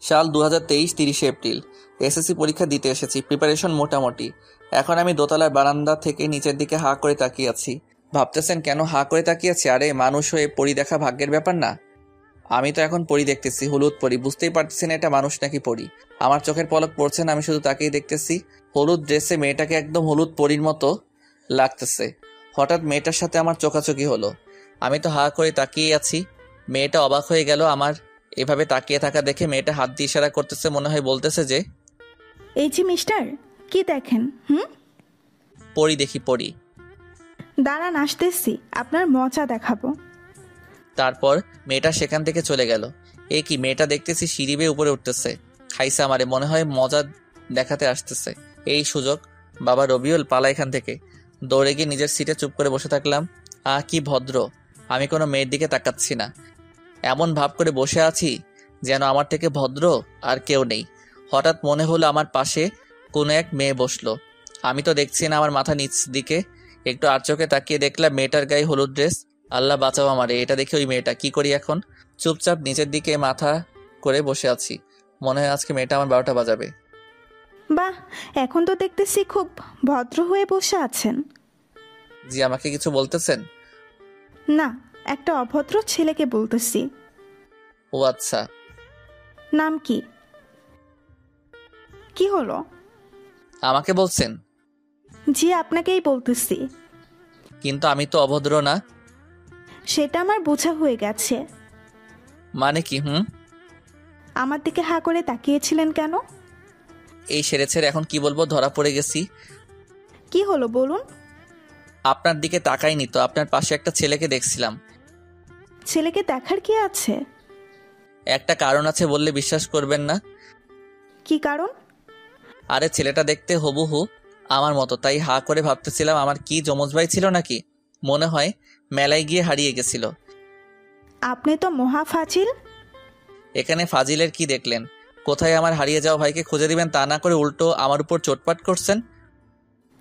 সাল 2023 30 April. SSC পরীক্ষা দিতে এসেছি, প্রিপারেশন মোটামুটি। এখন আমি দোতলার বারান্দা থেকে নিচের দিকে হাঁ করে তাকিয়ে আছি। ভাবতেছেন কেন হাঁ করে তাকিয়ে আছি? আরে মানুষ হয়ে পরি দেখা ভাগ্যের ব্যাপার না? আমি তো এখন পরি দেখতেছি, হলুদ পরি। বুঝতেই পারতেছি না এটা মানুষ নাকি পরি। আমার চোখের পলক পড়ছে না, আমি শুধু তাকেই দেখতেছি। হলুদ ড্রেসে মেয়েটাকে একদম হলুদ পরির মতো লাগতেছে। হঠাৎ মেয়েটার সাথে আমার চোখাচোখি হলো। আমি তো হাঁ করে তাকিয়ে আছি। মেয়েটা অবাক হয়ে গেল আমার এভাবে তাকিয়ে থাকা দেখে। মেয়েটা হাত দিয়ে ইশারা করতেছে, মনে হয় বলতেছে যে, এই যে মিস্টার, কি দেখেন? পরি দেখি পরি। দাঁড়ান, আসতেছি, আপনার মজা দেখাবো। তারপর মেয়েটা সেখান থেকে চলে গেল। এ কি, মেয়েটা দেখতেছি সিঁড়ি বেয়ে উপরে উঠতেছে। খাইছে আমারে, মনে হয় মজা দেখাতে আসতেছে। এই সুযোগ, বাবা রবিউল পালা এখান থেকে। দৌড়ে গিয়ে নিজের সিটে চুপ করে বসে থাকলাম। কি ভদ্র, আমি কোনো মেয়ের দিকে তাকাচ্ছি না। এমন ভাব করে বসে আছি যেন আমার থেকে ভদ্র আর কেউ নেই। হঠাৎ মনে হলো আমার পাশে কোনো এক মেয়ে বসলো। আমি তো দেখছি না, আমার মাথা নিচ দিকে। একটু আর চোখে তাকিয়ে দেখলাম মেয়েটার গায়ে হলুদ ড্রেস। আল্লাহ বাঁচাও আমারে, এটা দেখে ওই মেয়েটা। কি করি এখন? চুপচাপ নিচের দিকে মাথা করে বসে আছি। মনে হয় আজকে মেয়েটা আমার 12টা বাজাবে। বাহ, এখন তো দেখতেছি খুব ভদ্র হয়ে বসে আছেন। জি, আমাকে কিছু বলতেছেন? না, একটা অভদ্র ছেলেকে বলতেছি। ও আচ্ছা। নাম কি? কি হলো? আমাকে বলছেন? জি, আপনাকেই বলতেছি। কিন্তু আমি তো অভদ্র না। সেটা আমার বোঝা হয়ে গেছে। মানে কি? আমার দিকে হাঁ করে তাকিয়েছিলেন কেন? এই সেরে ছেড়ে এখন কি বলবো, ধরা পড়ে গেছি। কি হলো বলুন? আপনার দিকে তাকাইনি তো, আপনার পাশে একটা ছেলেকে দেখছিলাম। ছেলেকে দেখার কি আছে? একটা কারণ আছে, বললে বিশ্বাস করবেন না। কি কারণ? আরে ছেলেটা দেখতে হুবহু আমার মতো, তাই হা করে ভাবতেছিলাম আমার কি যমজ ভাই ছিল নাকি। মনে হয় মেলায় গিয়ে হারিয়ে গেছিল। আপনি তো মহা ফাজিল। এখানে ফাজিলের কি দেখলেন? কোথায় আমার হারিয়ে যাওয়া ভাইকে খুঁজে দিবেন তা না করে উল্টো আমার উপর চোটপাট করছেন।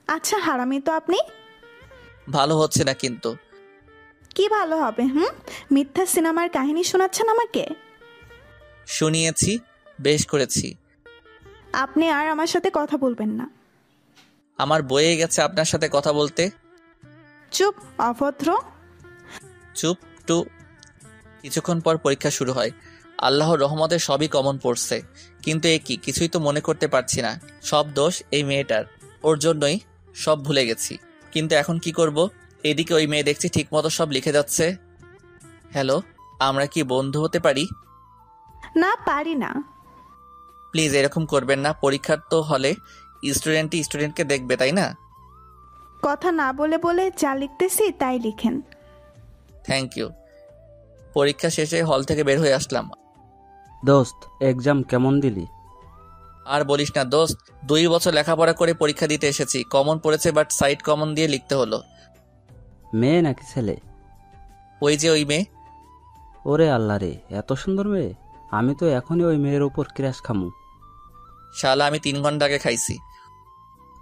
আচ্ছা, হারামি তো আপনি। ভালো হচ্ছে না কিন্তু। কি ভালো হবে? মিথ্যা সিনেমার কাহিনী শোনাচ্ছেন আমাকে। শুনিয়েছি, বেশ করেছি। আপনি আর আমার সাথে কথা বলবেন না। আমার বয়ে গেছে আপনার সাথে কথা বলতে। চুপ, অভদ্র। চুপ টু। কিছুক্ষণ পর পরীক্ষা শুরু হয়। আল্লাহর রহমতে সবই কমন পড়ছে, কিন্তু এ কি, কিছুই তো মনে করতে পারছি না। সব দোষ এই মেয়েটার, ওর জন্যই সব ভুলে গেছি। কিন্তু এখন কি করব? এদিকে ওই মেয়ে দেখছি ঠিক মতো সব লিখে যাচ্ছে। হ্যালো, আমরা কি বন্ধু হতে পারি? না, পারি না। প্লিজ এরকম করবেন না। পরীক্ষার তো হলে স্টুডেন্টই স্টুডেন্টকে দেখবে, তাই না? কথা না বলে বলে যা লিখতেছি তাই লিখেন। Thank you. পরীক্ষা শেষে হল থেকে বের হয়ে আসলাম। দোস্ত, এক্সাম কেমন দিলি? আর বলিস না দোস্ত, 2 বছর লেখাপড়া করে পরীক্ষা দিতে এসেছি। কমন পড়েছে, বাট সাইড কমন দিয়ে লিখতে হলো। মেয়ে নাকি ছেলে? ওই যে ওই মেয়ে। ওরে আল্লাহ রে, এত সুন্দর মেয়ে! আমি তো এখনই ওই মেয়ের উপর ক্র্যাশ খামু। শালা আমি 3 ঘন্টা আগে খাইছি।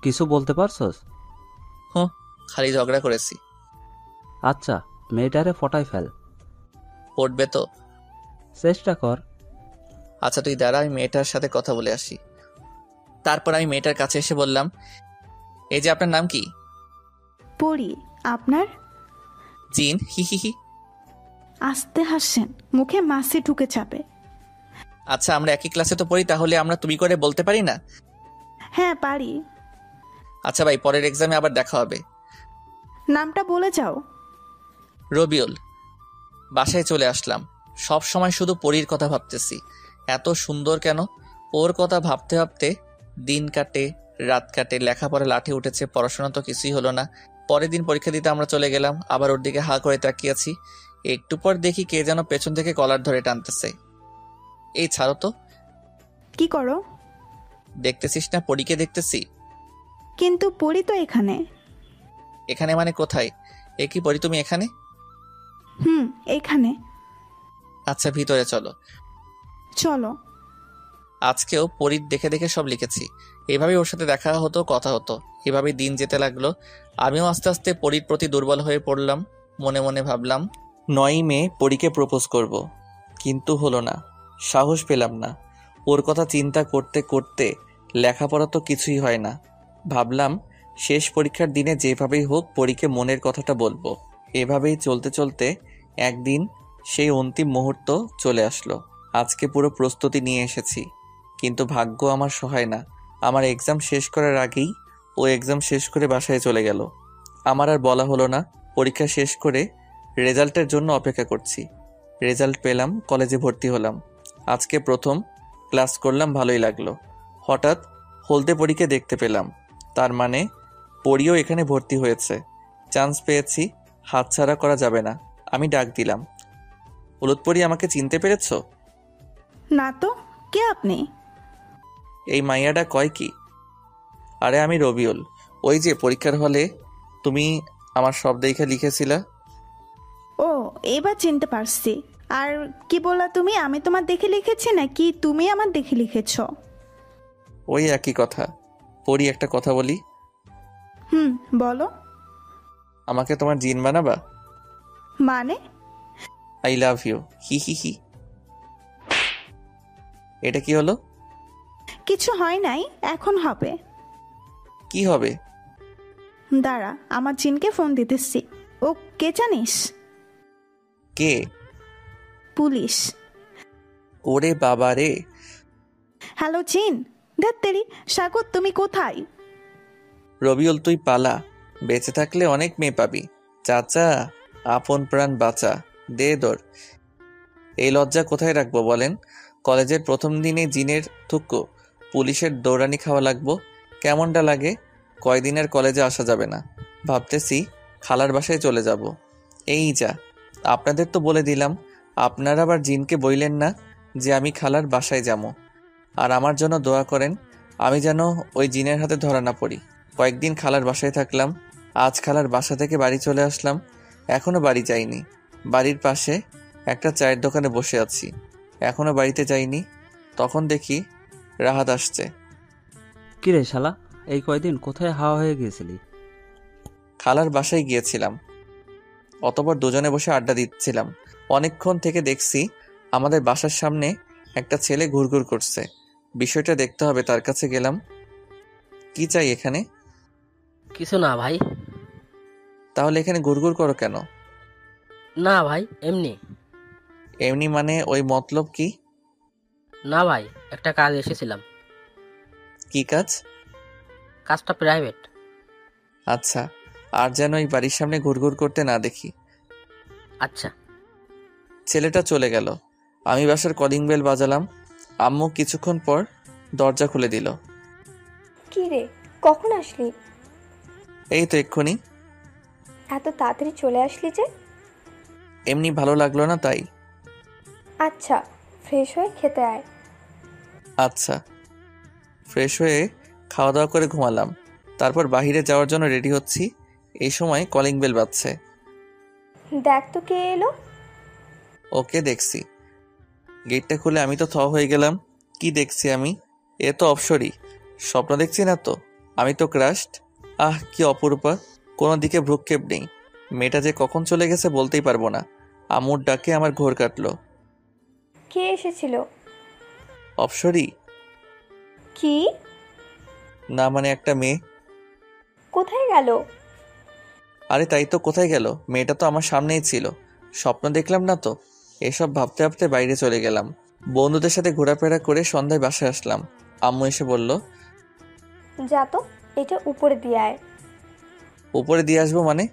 কিছু বলতে পারছস? খালি ঝগড়া করেছি। আচ্ছা, মেয়েটারে ফটাই ফেল। পড়বে তো? চেষ্টা কর। আচ্ছা তুই দাঁড়া, আমি মেয়েটার সাথে কথা বলে আসি। তারপর আমি মেয়েটার কাছে এসে বললাম, এই যে আপনার নাম কি? পড়ি। আপনার? জিন। হি হি হি। আস্তে হাসছেন, মুখে মাছি ঢুকে চাপে। আচ্ছা আমরা একই ক্লাসে তো পড়ি, তাহলে আমরা তুমি করে বলতে পারি না? হ্যাঁ, পারি। আচ্ছা ভাই, পরের এক্সামে আবার দেখা হবে। নামটা বলে যাও। রবিউল। বাসায় চলে আসলাম। সব সময় শুধু পরীর কথা ভাবতেছি। এত সুন্দর কেন? ওর কথা ভাবতে ভাবতে দিন কাটে, রাত কাটে, লেখাপড়া লাঠি উঠেছে, পড়াশোনা তো কিছুই হলো না। পরের দিন পরীক্ষা দিতে আমরা চলে গেলাম। আবার ওর দিকে হা করে তাকিয়েছি। একটু পর দেখি কে যেন পেছন থেকে কলার ধরে টানতেছে। এই ছাড়ো তো। কি করো? দেখতেছিস না পরীকে দেখতেছি। কিন্তু পড়ি তো এখানে। এখানে মানে কোথায়? এ কি পরি, তুমি এখানে? এখানে। আচ্ছা ভিতরে চলো। চলো। আজকেও পরীর দেখে দেখে সব লিখেছি। এভাবেই ওর সাথে দেখা হতো, কথা হতো। এভাবেই দিন যেতে লাগলো। আমিও আস্তে আস্তে পরীর প্রতি দুর্বল হয়ে পড়লাম। মনে মনে ভাবলাম 9ই মে পরীকে প্রপোজ করব, কিন্তু হলো না। সাহস পেলাম না। ওর কথা চিন্তা করতে করতে লেখাপড়া তো কিছুই হয় না। ভাবলাম শেষ পরীক্ষার দিনে যেভাবেই হোক পরীকে মনের কথাটা বলবো। এভাবেই চলতে চলতে একদিন সেই অন্তিম মুহূর্ত চলে আসলো। আজকে পুরো প্রস্তুতি নিয়ে এসেছি, কিন্তু ভাগ্য আমার সহায় না। আমার এক্সাম শেষ করার আগেই ও এক্সাম শেষ করে বাসায় চলে গেল। আমার আর বলা হলো না। পরীক্ষা শেষ করে রেজাল্টের জন্য অপেক্ষা করছি। রেজাল্ট পেলাম, কলেজে ভর্তি হলাম। আজকে প্রথম ক্লাস করলাম, ভালোই লাগলো। হঠাৎ হলদে পরীকে দেখতে পেলাম, তার মানে পরীও এখানে ভর্তি হয়েছে। চান্স পেয়েছি, হাতছাড়া করা যাবে না। আমি ডাক দিলাম, হলুদ পরী, আমাকে চিনতে পেরেছো? না তো, কে আপনি? এই মাইয়াটা কয় কি? আরে আমি রবিউল, ওই যে পরীক্ষার হলে তুমি আমার সব দেখে লিখেছিলা। ও, এবার চিনতে পারছি। আর কি বললা তুমি? আমি তোমার দেখে লিখেছি নাকি তুমি আমার দেখে লিখেছ? ওই একই কথা। পরী, একটা কথা বলি। বলো। আমাকে তোমার জিন বানাবা? মানে? আই লাভ ইউ, হি হি হি। এটা কি হলো? কিছু হয় নাই, এখন হবে। কি হবে? দাঁড়া, আমার জিনকে ফোন দিতেছি। ও কে জানিস? কে? পুলিশ। ওরে বাবা রে। হ্যালো জিন। ধ্যাত্তেরি, স্বাগত, তুমি কোথায়? রবিউল, তুই পালা, বেঁচে থাকলে অনেক মেয়ে পাবি। চাচা, আপন প্রাণ বাঁচা, দে দর। এই লজ্জা কোথায় রাখবো বলেন? কলেজের প্রথম দিনে জিনের থুক্কো, পুলিশের দৌড়ানি খাওয়া লাগবো। কেমনটা লাগে? কয়দিনের কলেজে আসা যাবে না। ভাবতেছি খালার বাসায় চলে যাব। এই যা, আপনাদের তো বলে দিলাম, আপনারা আবার জিনকে বইলেন না যে আমি খালার বাসায় যাবো। আর আমার জন্য দোয়া করেন, আমি যেন ওই জিনের হাতে ধরা না পড়ি। কয়েকদিন খালার বাসায় থাকলাম। আজ খালার বাসা থেকে বাড়ি চলে আসলাম। এখনো বাড়ি যাইনি। বাড়ির পাশে একটা চায়ের দোকানে বসে আছি, এখনো বাড়িতে যাইনি। তখন দেখি রাহাত আসছে। কিরে শালা, এই কয়দিন কোথায় হাওয়া হয়ে গিয়েছিলি? খালার বাসায় গিয়েছিলাম, অতঃপর দুজনে বসে আড্ডা দিচ্ছিলাম। অনেকক্ষণ থেকে দেখছি আমাদের বাসার সামনে একটা ছেলে ঘুরঘুর করছে। বিষয়টা দেখতে হবে, তার কাছে গেলাম। কি চাই এখানে? কিছু না ভাই। তাহলে এখানে ঘুরঘুর করো কেন? না ভাই, এমনি। এমনি মানে ওই মতলব কি? না ভাই, একটা কাজ এসেছিলাম। কি কাজ? কাজটা প্রাইভেট। আচ্ছা, আর যেন এই বাড়ির সামনে ঘুরঘুর করতে না দেখি। আচ্ছা। ছেলেটা চলে গেল। আমি বাসার কলিং বেল বাজালাম। আম্মু কিছুক্ষণ পর দরজা খুলে দিল। কি রে, কখন আসলি? এই তো এক্ষুনি। এত তাড়াতাড়ি চলে আসলি যে? এমনি ভালো লাগলো না তাই। আচ্ছা, ফ্রেশ হয়ে খেতে আয়। আচ্ছা। ফ্রেশ হয়ে খাওয়া দাওয়া করে ঘুমালাম। তারপর বাহিরে যাওয়ার জন্য রেডি হচ্ছি। এই সময় কলিং বেল বাজছে। দেখ তো কে এলো। ওকে দেখছি। গেটটা খুলে আমি তো থ হয়ে গেলাম। কি দেখছি আমি? এ তো অপসরি। স্বপ্ন দেখছি না তো? আমি তো ক্রাশড। আহ, কি অপরূপা! কোনো দিকে ভ্রুক্ষেপ নেই। মেয়েটা যে কখন চলে গেছে বলতেই পারবো না। আম্মুর ডাকে আমার ঘোর কাটলো। কে এসেছিল? অপসরি কি? না, মানে একটা মেয়ে। কোথায় গেল? আরে তাই তো, কোথায় গেল? মেয়েটা তো আমার সামনেই ছিল। স্বপ্ন দেখলাম না তো। এসব ভাবতে ভাবতে বাইরে চলে গেলাম। বন্ধুদের সাথে ঘোরাফেরা করে সন্ধ্যায় বাসায় আসলাম। আম্মু এসে বলল, যা তো, এটা উপরে দিয়ে আয়। উপরে দিয়ে আসবো মানে?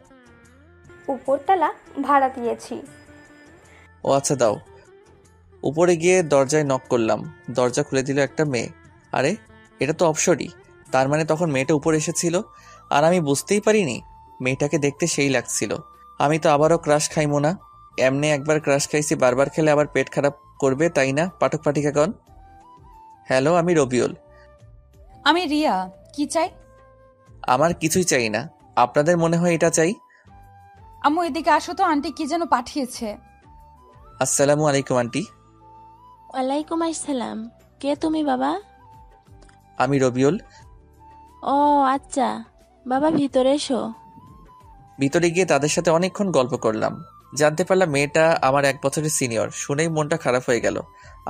উপরতলা ভাড়া দিয়েছি। ও আচ্ছা, দাও। উপরে গিয়ে দরজায় নক করলাম। দরজা খুলে দিল একটা মেয়ে। আরে, এটা তো অপসরি। তার মানে তখন মেয়েটা উপরে এসেছিল আর আমি বুঝতেই পারিনি। মেয়েটাকে দেখতে সেই লাগছিল। আমি তো আবারও ক্রাশ খাইমো না। এমনি একবার ক্রাশ খাইছি, বারবার খেলে আবার পেট খারাপ করবে, তাই না পাঠক পাঠিকাগণ? হ্যালো, আমি রবিউল। আমি রিয়া। কি চাই? আমার কিছুই চাই না। আপনাদের মনে হয় এটা চাই? আম্মু এদিকে আসো তো, আন্টি কি যেন পাঠিয়েছে। আসসালামু আলাইকুম আন্টি। ওয়ালাইকুম আসসালাম। কে তুমি বাবা? আমি রবিউল। ও আচ্ছা, বাবা ভিতরে এসো। ভিতরে গিয়ে তাদের সাথে অনেকক্ষণ গল্প করলাম। জানতে পারলাম মেয়েটা আমার 1 বছরের সিনিয়র। শুনেই মনটা খারাপ হয়ে গেল।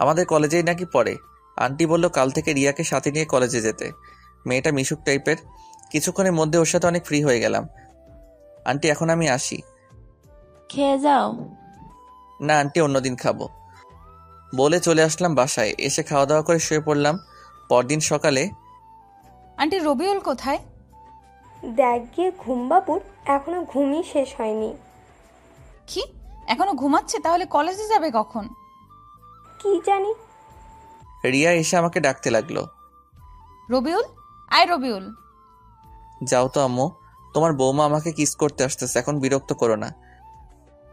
আমাদের কলেজেই নাকি পড়ে। আন্টি বলল কাল থেকে রিয়াকে সাথে নিয়ে কলেজে যেতে। মেয়েটা মিশুক টাইপের। কিছুক্ষণের মধ্যে ওর সাথে অনেক ফ্রি হয়ে গেলাম। আন্টি এখন আমি আসি। খেয়ে যাও। না আন্টি, অন্যদিন খাবো বলে চলে আসলাম বাসায়। এসে খাওয়া দাওয়া করে শুয়ে পড়লাম। পরদিন সকালে আন্টি রবিউল কোথায়? দেখ গিয়ে ঘুম বাবুর এখনো ঘুমই শেষ হয়নি। কি এখনো ঘুমাচ্ছে? তাহলে কলেজে যাবে কখন? কি জানি। রিয়া এসে আমাকে ডাকতে লাগলো। রবিউল, আয় রবিউল। যাও তো আম্মু, তোমার বৌমা আমাকে কিস করতে আসতেছে, এখন বিরক্ত করো না।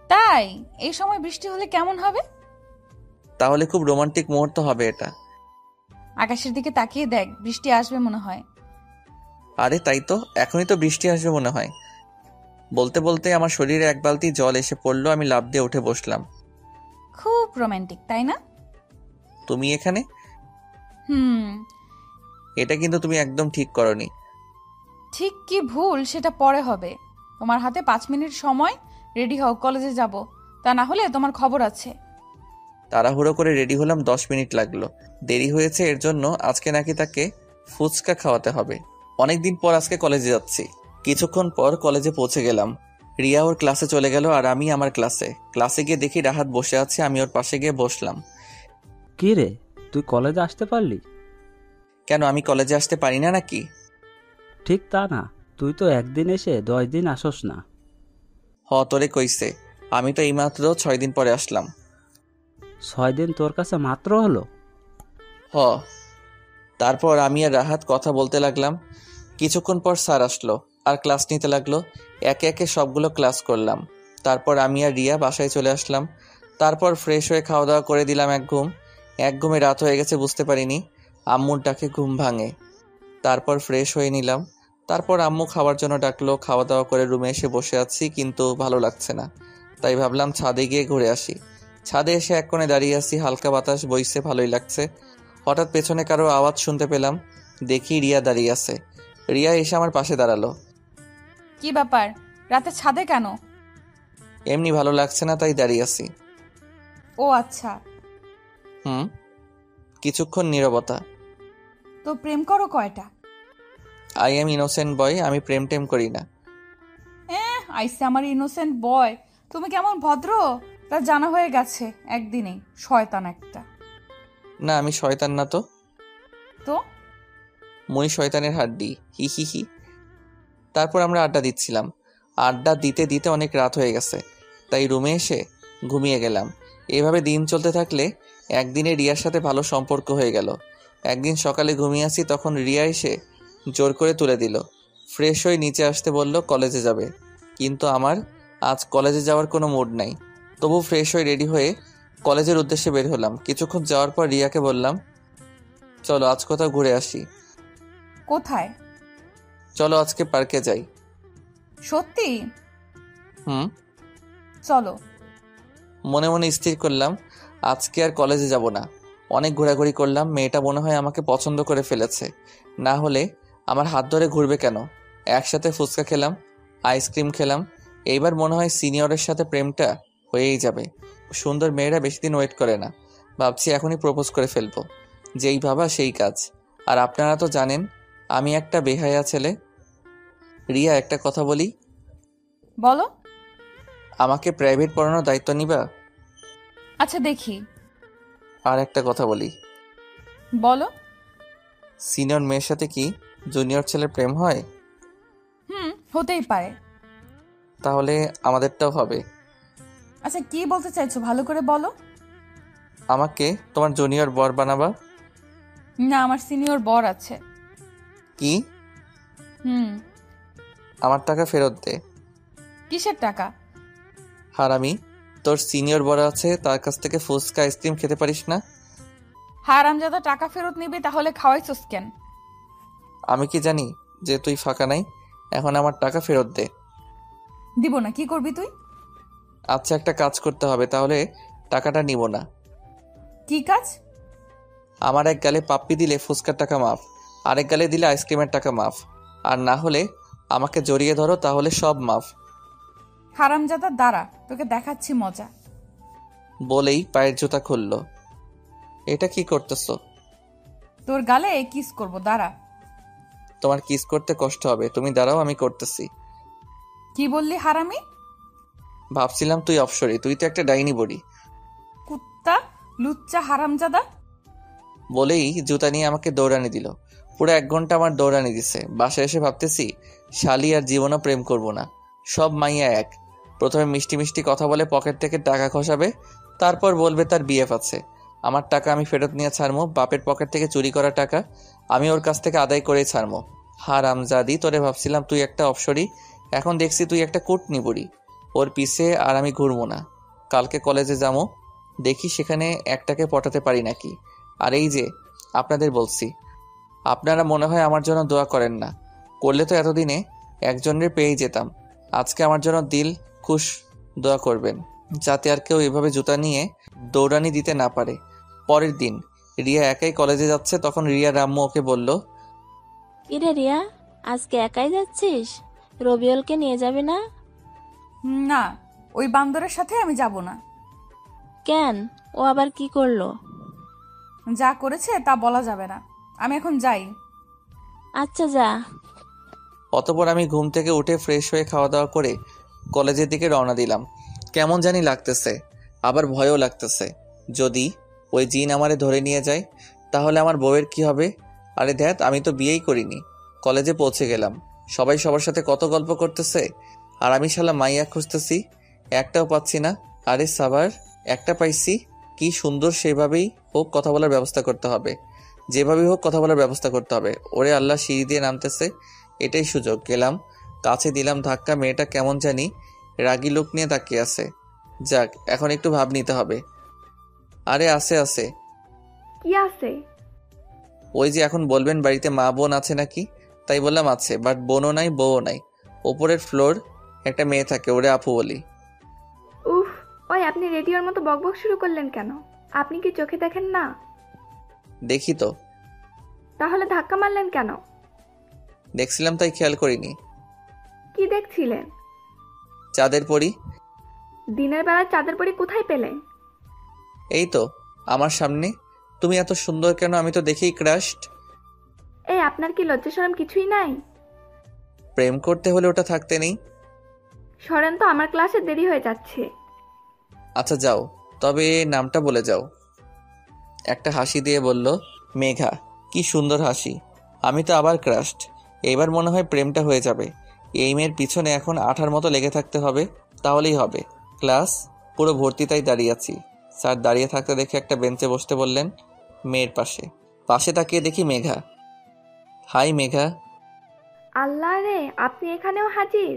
তাই? এই সময় বৃষ্টি হলে কেমন হবে? তাহলে খুব রোমান্টিক মুহূর্ত হবে এটা। আকাশের দিকে তাকিয়ে দেখ, বৃষ্টি আসবে মনে হয়। আরে তাই তো, এখনই তো বৃষ্টি আসবে মনে হয়। বলতে বলতে আমার শরীরে এক বালতি জল এসে পড়লো। আমি লাফ দিয়ে উঠে বসলাম। খুব রোমান্টিক, তাই না? তুমি এখানে? হুম। এটা কিন্তু তুমি একদম ঠিক করনি। ঠিক কি ভুল সেটা পরে হবে। তোমার হাতে 5 মিনিট সময়, রেডি হও, কলেজে যাব। তা না হলে তোমার খবর আছে। তাড়াহুড়ো করে রেডি হলাম, 10 মিনিট লাগলো। দেরি হয়েছে এর জন্য আজকে নাকি তাকে ফুচকা খাওয়াতে হবে। অনেকদিন পর আজকে কলেজে যাচ্ছি। কিছুক্ষণ পর কলেজে পৌঁছে গেলাম। রিয়া ওর ক্লাসে চলে গেল আর আমি আমার ক্লাসে গিয়ে দেখি রাহাত বসে আছে। আমি ওর পাশে গিয়ে বসলাম। কি রে, তুই কলেজে আসতে পারলি? কেন, আমি কলেজে আসতে পারি না নাকি? ঠিক তা না, তুই তো একদিন এসে 10 দিন আসস না। তোরে কইছে, আমি তো এইমাত্র 6 দিন পরে আসলাম। 6 দিন তোর কাছে মাত্র হলো? তারপর আমি আর রাহাত কথা বলতে লাগলাম। কিছুক্ষণ পর স্যার আসলো আর ক্লাস নিতে লাগলো। একে একে সবগুলো ক্লাস করলাম। তারপর আমি আর রিয়া বাসায় চলে আসলাম। তারপর ফ্রেশ হয়ে খাওয়া দাওয়া করে দিলাম এক ঘুমে রাত হয়ে গেছে বুঝতে পারিনি। আম্মুর ডাকে ঘুম ভাঙে। তারপর ফ্রেশ হয়ে নিলাম। তারপর আম্মু খাওয়ার জন্য ডাকলো। খাওয়া দাওয়া করে রুমে এসে বসে আছি, কিন্তু ভালো লাগছে না। তাই ভাবলাম ছাদে গিয়ে ঘুরে আসি। ছাদে এসে এক কোণে দাঁড়িয়ে আছি, হালকা বাতাস বইছে, ভালোই লাগছে। হঠাৎ পেছনে কারো আওয়াজ শুনতে পেলাম। দেখি রিয়া দাঁড়িয়ে আছে। রিয়া এসে আমার পাশে দাঁড়ালো। কি ব্যাপার, রাতে ছাদে কেন? এমনি ভালো লাগছে না, তাই দাঁড়িয়ে আছি। ও আচ্ছা। কিছুক্ষণ নীরবতা। তো প্রেম করো কয়টা? আই এম ইনোসেন্ট বয়, আমি প্রেম টেম করি না। আইসে আমার ইনোসেন্ট বয়। তুমি কেমন ভদ্র তা জানা হয়ে গেছে একদিনেই। শয়তান একটা। না, আমি শয়তান না তো। তো মুই শয়তানের হাড্ডি, হি হি হি। তারপর আমরা আড্ডা দিচ্ছিলাম। আড্ডা দিতে দিতে অনেক রাত হয়ে গেছে, তাই রুমে এসে ঘুমিয়ে গেলাম। এভাবে দিন চলতে থাকলে একদিনে রিয়ার সাথে ভালো সম্পর্ক হয়ে গেল। একদিন সকালে ঘুমিয়ে আসি, তখন রিয়া এসে জোর করে তুলে দিল। ফ্রেশ হয়ে নিচে আসতে বলল, কলেজে যাবে। কিন্তু আমার আজ কলেজে যাওয়ার কোনো মুড নাই। তবু ফ্রেশ হয়ে রেডি হয়ে কলেজের উদ্দেশ্যে বের হলাম। কিছুক্ষণ যাওয়ার পর রিয়াকে বললাম, চলো আজ কোথাও ঘুরে আসি। কোথায়? চলো আজকে পার্কে যাই। সত্যি? চলো। মনে মনে স্থির করলাম আজকে আর কলেজে যাব না। অনেক ঘোরাঘুরি করলাম। মেয়েটা মনে হয় আমাকে পছন্দ করে ফেলেছে, না হলে আমার হাত ধরে ঘুরবে কেন। একসাথে ফুচকা খেলাম, আইসক্রিম খেলাম। এইবার মনে হয় সিনিয়রের সাথে প্রেমটা হয়েই যাবে। সুন্দর মেয়েরা বেশি দিন ওয়েট করে না। ভাবছি এখনই প্রপোজ করে ফেলবো। যেই ভাবা সেই কাজ। আর আপনারা তো জানেন আমি একটা বেহায়া ছেলে। রিয়া, একটা কথা বলি। বলো। আমাকে প্রাইভেট পড়ানোর দায়িত্ব নিবা? আচ্ছা দেখি। আর একটা কথা বলি। বলো। সিনিয়র মেয়ের সাথে কি জুনিয়র ছেলের প্রেম হয়? হতেই পারে। তাহলে আমাদেরটাও হবে। আচ্ছা কি বলতে চাইছো ভালো করে বলো। আমাকে তোমার জুনিয়র বর বানাবা? না, আমার সিনিয়র বর আছে। কি? হুম। আমার টাকা ফেরত দে। কিসের টাকা? হারামি, তোর সিনিয়র বর আছে, তার কাছ থেকে ফুচকা আইসক্রিম খেতে পারিস না? হারামজাদা টাকা ফেরত নিবি, তাহলে খাওয়াইছস কেন? আমি কি জানি যে তুই ফাঁকা নাই? এখন আমার টাকা ফেরত দে। দিব না। কি করবি তুই? আচ্ছা, একটা কাজ করতে হবে, তাহলে টাকাটা নিব না। কি কাজ? আমার এক গালে পাপ্পি দিলে ফুচকার টাকা মাফ, আরেক গালে দিলে আইসক্রিমের টাকা মাফ, আর না হলে আমাকে জড়িয়ে ধরো, তাহলে সব মাফ। হারামজাদা দাঁড়া, তোকে দেখাচ্ছি মজা। বলেই পায়ের জুতা খুলল। এটা কি করতেছো? তোর গালে কিস করব, দাঁড়া। তোমার কিস করতে কষ্ট হবে, তুমি দাঁড়াও, আমি করতেছি। কি বললি হারামি? ভাবছিলাম তুই অপসরি, তুই তো একটা ডাইনি বড়ি। কুত্তা, লুচ্চা, হারামজাদা। বলেই জুতা নিয়ে আমাকে দৌড়ানি দিল। পুরো 1 ঘন্টা আমার দৌড়ানি দিছে। বাসায় এসে ভাবতেছি শালি আর জীবনও প্রেম করব না। সব মাইয়া এক। প্রথমে মিষ্টি মিষ্টি কথা বলে পকেট থেকে টাকা খসাবে, তারপর বলবে তার বিএফ আছে। আমার টাকা আমি ফেরত নিয়ে ছাড়মো, বাপের পকেট থেকে চুরি করা টাকা আমি ওর কাছ থেকে আদায় করেই ছাড়মো। হারামজাদি, তোরে ভাবছিলাম তুই একটা অপসরি, এখন দেখছি তুই একটা কুটনি বুড়ি। ওর পিছে আর আমি ঘুরবো না। কালকে কলেজে যাবো, দেখি সেখানে একটাকে পটাতে পারি নাকি। আর এই যে আপনাদের বলছি, আপনারা মনে হয় আমার জন্য দোয়া করেন না, করলে তো এতদিনে একজনের পেয়েই যেতাম। আজকে আমার জন্য দিল খুশ দোয়া করবেন, যাতে আর কেউ এভাবে জুতা নিয়ে দৌড়ানি দিতে না পারে। পরের দিন রিয়া একাই কলেজে যাচ্ছে, তখন রিয়ার আম্মু ওকে বলল, কিরে রিয়া, আজকে একাই যাচ্ছিস? রবিউলকে নিয়ে যাবি না? না, ওই বান্দরের সাথে আমি যাব না। কেন, ও আবার কি করলো? যা করেছে তা বলা যাবে না। আমি এখন যাই। আচ্ছা যা। অতঃপর আমি ঘুম থেকে উঠে ফ্রেশ হয়ে খাওয়া দাওয়া করে কলেজের দিকে রওনা দিলাম। কেমন জানি লাগতেছে, আবার ভয়ও লাগতেছে। যদি ওই জিন আমারে ধরে নিয়ে যায় তাহলে আমার বউয়ের কি হবে? আরে ধ্যাত, আমি তো বিয়েই করিনি। কলেজে পৌঁছে গেলাম, সবাই সবার সাথে কত গল্প করতেছে, আর আমি শালা মাইয়া খুঁজতেছি, একটাও পাচ্ছি না। আরে সাবার, একটা পাইছি, কি সুন্দর, সেভাবেই হোক কথা বলার ব্যবস্থা করতে হবে, যেভাবেই হোক কথা বলার ব্যবস্থা করতে হবে। ওরে আল্লাহ, সিঁড়ি দিয়ে নামতেছে, এটাই সুযোগ। গেলাম, কাছে দিলাম ধাক্কা। মেয়েটা কেমন জানি রাগী লোক নিয়ে তাকিয়ে আছে। যাক, এখন একটু ভাব নিতে হবে। আরে আছে আছে। কি আছে? ওই যে এখন বলবেন বাড়িতে মা বোন আছে নাকি, তাই বললাম আছে, বাট বোনও নাই বউও নাই। ওপরের ফ্লোর একটা মেয়ে থাকে, ওরে আপু বলি। উফ, ওই আপনি রেডিওর মতো বকবক শুরু করলেন কেন? আপনি কি চোখে দেখেন না? দেখি তো। তাহলে ধাক্কা মারলেন কেন? দেখছিলাম তাই খেয়াল করিনি। কি দেখছিলেন? চাঁদের পরি। দিনের বেলা চাঁদের পরি কোথায় পেলেন? এই তো আমার সামনে। তুমি এত সুন্দর কেন? আমি তো দেখেই ক্রাশড। এই, আপনার কি লজ্জা শরম কিছুই নাই? প্রেম করতে হলে ওটা থাকতে নেই। সরেন তো, আমার ক্লাসে দেরি হয়ে যাচ্ছে। আচ্ছা যাও, তবে নামটা বলে যাও। একটা হাসি দিয়ে বলল, মেঘা। কি সুন্দর হাসি। আমি তো আবার ক্রাশড। এবার মনে হয় প্রেমটা হয়ে যাবে। এই মেয়ের পিছনে এখন আঠার মতো লেগে থাকতে হবে, তাহলেই হবে। ক্লাস পুরো ভর্তি, তাই দাঁড়িয়ে আছি। স্যার দাঁড়িয়ে থাকতে দেখে একটা বেঞ্চে বসতে বললেন, মেয়ের পাশে। পাশে তাকিয়ে দেখি মেঘা। হাই মেঘা। আল্লাহ রে, আপনি এখানেও হাজির?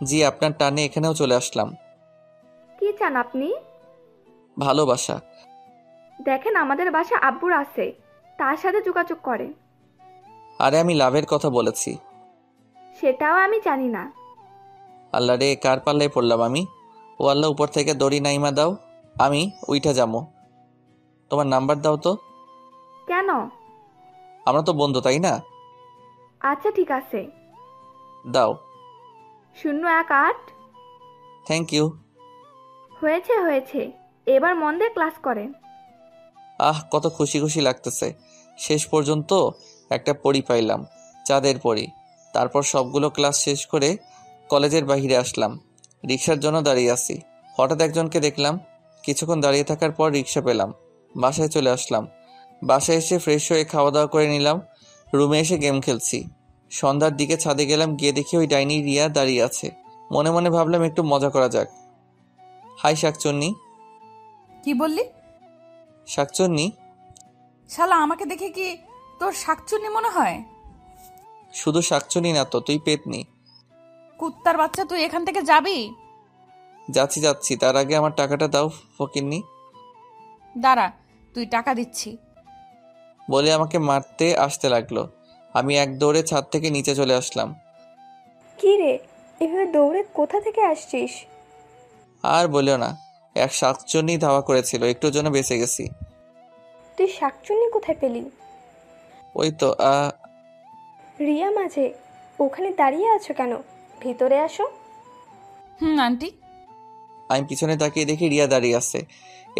জি, আপনার টানে এখানেও চলে আসলাম। কি চান আপনি? ভালোবাসা। দেখেন, আমাদের বাসা আব্বুর আছে, তার সাথে যোগাযোগ করেন। আরে আমি লাভের কথা বলেছি। সেটাও আমি জানি না। আল্লাহ রে, কার পাল্লায় পড়লাম আমি। ও আল্লাহ, উপর থেকে দড়ি নাইমা দাও, আমি উইঠা যাবো। তোমার নাম্বার দাও তো। কেন? আমরা তো বন্ধু, তাই না? আচ্ছা ঠিক আছে। দাও। 018। Thank you. হয়েছে হয়েছে, এবার মন দিয়ে ক্লাস করেন। কত খুশি খুশি লাগতেছে। শেষ পর্যন্ত একটা পড়ি পাইলাম, চাঁদের পড়ি। তারপর সবগুলো ক্লাস শেষ করে কলেজের বাইরে আসলাম। রিক্সার জন্য দাঁড়িয়ে আছি। হঠাৎ একজনকে দেখলাম। কিছুক্ষণ দাঁড়িয়ে থাকার পর রিক্সা পেলাম, বাসায় চলে আসলাম। বাসায় এসে ফ্রেশ হয়ে খাওয়া দাওয়া করে নিলাম। রুমে এসে গেম খেলছি। সন্ধ্যার দিকে ছাদে গেলাম, গিয়ে দেখি ওই ডাইনি রিয়া দাঁড়িয়ে আছে। মনে মনে ভাবলাম একটু মজা করা যাক। হাই শাকচুন্নি। কি বললি? শাকচুন্নি। শালা, আমাকে দেখে কি তোর শাকচুন্নি মনে হয়? শুধু শাকচুন্নি না তো, তুই পেতনি। কুত্তার বাচ্চা, তুই এখান থেকে যাবি? যাচ্ছি যাচ্ছি, তার আগে আমার টাকাটা দাও ফকিন্নি। দাঁড়া, তুই টাকা দিচ্ছি। বলে আমাকে মারতে আসতে লাগলো। আমি এক দৌড়ে ছাদ থেকে নিচে চলে আসলাম। কি রে, এভাবে দৌড়ে কোথা থেকে আসছিস? আর বলিও না, এক শাকচুন্নি ধাওয়া করেছিল, একটুর জন্য বেঁচে গেছি। তুই শাকচুন্নি কোথায় পেলি? ওই তো রিয়া মাঝে, ওখানে দাঁড়িয়ে আছো কেন? ভিতরে আসো। আন্টি। আমি পিছনে তাকিয়ে দেখি রিয়া দাঁড়িয়ে আছে।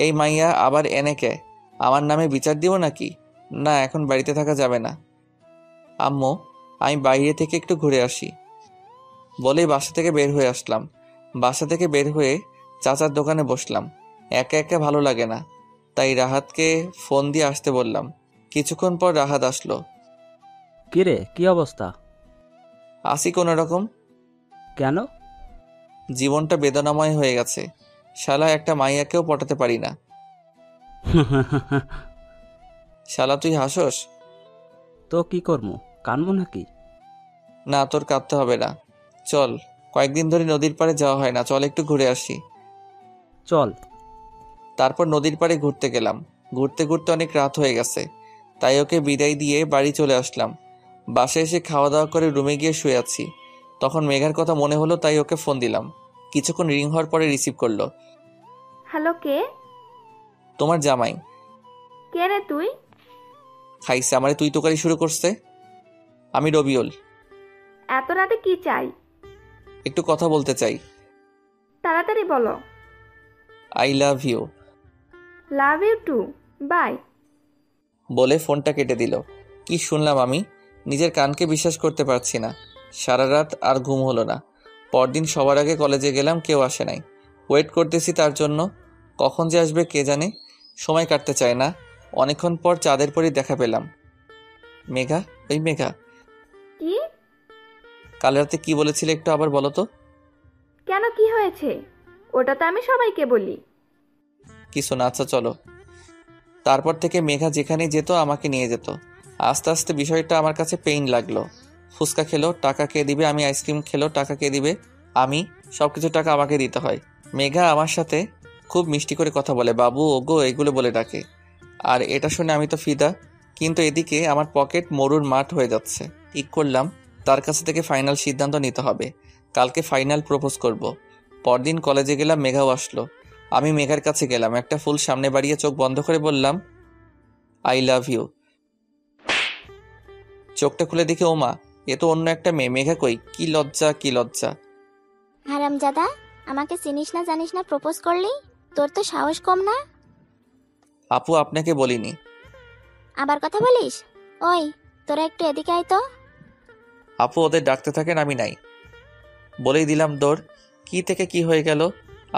এই মাইয়া আবার এনে কে? আমার নামে বিচার দিব নাকি? না, এখন বাড়িতে থাকা যাবে না। আম্মু, আমি বাইরে থেকে একটু ঘুরে আসি বলেই বাসা থেকে বের হয়ে আসলাম। বাসা থেকে বের হয়ে চাচার দোকানে বসলাম। একা একা ভালো লাগে না, তাই রাহাতকে ফোন দিয়ে আসতে বললাম। কিছুক্ষণ পর রাহাত আসলো। কিরে, কি অবস্থা? আসি কোনো রকম। কেন? জীবনটা বেদনাময় হয়ে গেছে। শালা একটা মাইয়াকেও পটাতে পারি না। শালা তুই হাসোস? তো কি করবো, কানবো নাকি? না, তোর কাঁদতে হবে না। চল, কয়েকদিন ধরে নদীর পাড়ে যাওয়া হয় না, চল একটু ঘুরে আসি। চল। তারপর নদীর পাড়ে ঘুরতে গেলাম। ঘুরতে ঘুরতে অনেক রাত হয়ে গেছে, তাই ওকে বিদায় দিয়ে বাড়ি চলে আসলাম। বাসায় এসে খাওয়া দাওয়া করে রুমে গিয়ে শুয়ে আছি। তখন মেঘার কথা মনে হলো, তাই ওকে ফোন দিলাম। কিছুক্ষণ রিং হওয়ার পরে রিসিভ করলো। হ্যালো, কে? তোমার জামাই। কে রে তুই? খাইছে আমারে তুই তোকারি শুরু করছে। আমি রবিউল। এত রাতে কি চাই? একটু কথা বলতে চাই। তাড়াতাড়ি বলো। I love you. Love you too. Bye. বলে ফোনটা কেটে দিল। কি শুনলাম আমি? নিজের কানকে বিশ্বাস করতে পারছি না। সারা রাত আর ঘুম হলো না। পরদিন সবার আগে কলেজে গেলাম, কেউ আসে নাই। ওয়েট করতেছি তার জন্য, কখন যে আসবে কে জানে। সময় কাটতে চায় না। অনেকক্ষণ পর চাঁদের পরই দেখা পেলাম। মেঘা, ওই মেঘা। কি? কাল রাতে কি বলেছিলে একটু আবার বলো তো। কেন, কি হয়েছে? ওটা তো আমি সবাইকে বলি। কিছু না, আচ্ছা চলো। তারপর থেকে মেঘা যেখানে যেত আমাকে নিয়ে যেত। আস্তে আস্তে বিষয়টা আমার কাছে পেইন লাগলো। ফুচকা খেলো, টাকা কে দিবে? আমি আইসক্রিম খেলো, টাকা কে দিবে? আমি। সবকিছু টাকা আমাকে দিতে হয়। মেঘা আমার সাথে খুব মিষ্টি করে কথা বলে, বাবু, ওগো এগুলো বলে ডাকে। আর এটা শুনে আমি তো ফিদা। কিন্তু এদিকে আমার পকেট মরুর মাঠ হয়ে যাচ্ছে। ঠিক করলাম তার কাছে থেকে ফাইনাল সিদ্ধান্ত নিতে হবে। কালকে ফাইনাল প্রপোজ করব। পরদিন কলেজে গেলাম, মেঘাও আসলো। আমি মেঘার কাছে গেলাম, একটা ফুল সামনে বাড়িয়ে চোখ বন্ধ করে বললাম, আই লাভ ইউ। চোখটা খুলে দেখে ওমা, এ তো অন্য একটা মেয়ে। মেঘা কই? কি লজ্জা, কি লজ্জা। হারামজাদা, আমাকে চিনিস না জানিস না প্রপোজ করলি? তোর তো সাহস কম না। আপু, আপনাকে বলিনি। আবার কথা বলিস? ওই, তোরা একটু এদিকে আয় তো। আপু, ওদের ডাকতে থাকেন, আমি নাই। বলেই দিলাম দৌড়। কি থেকে কি হয়ে গেল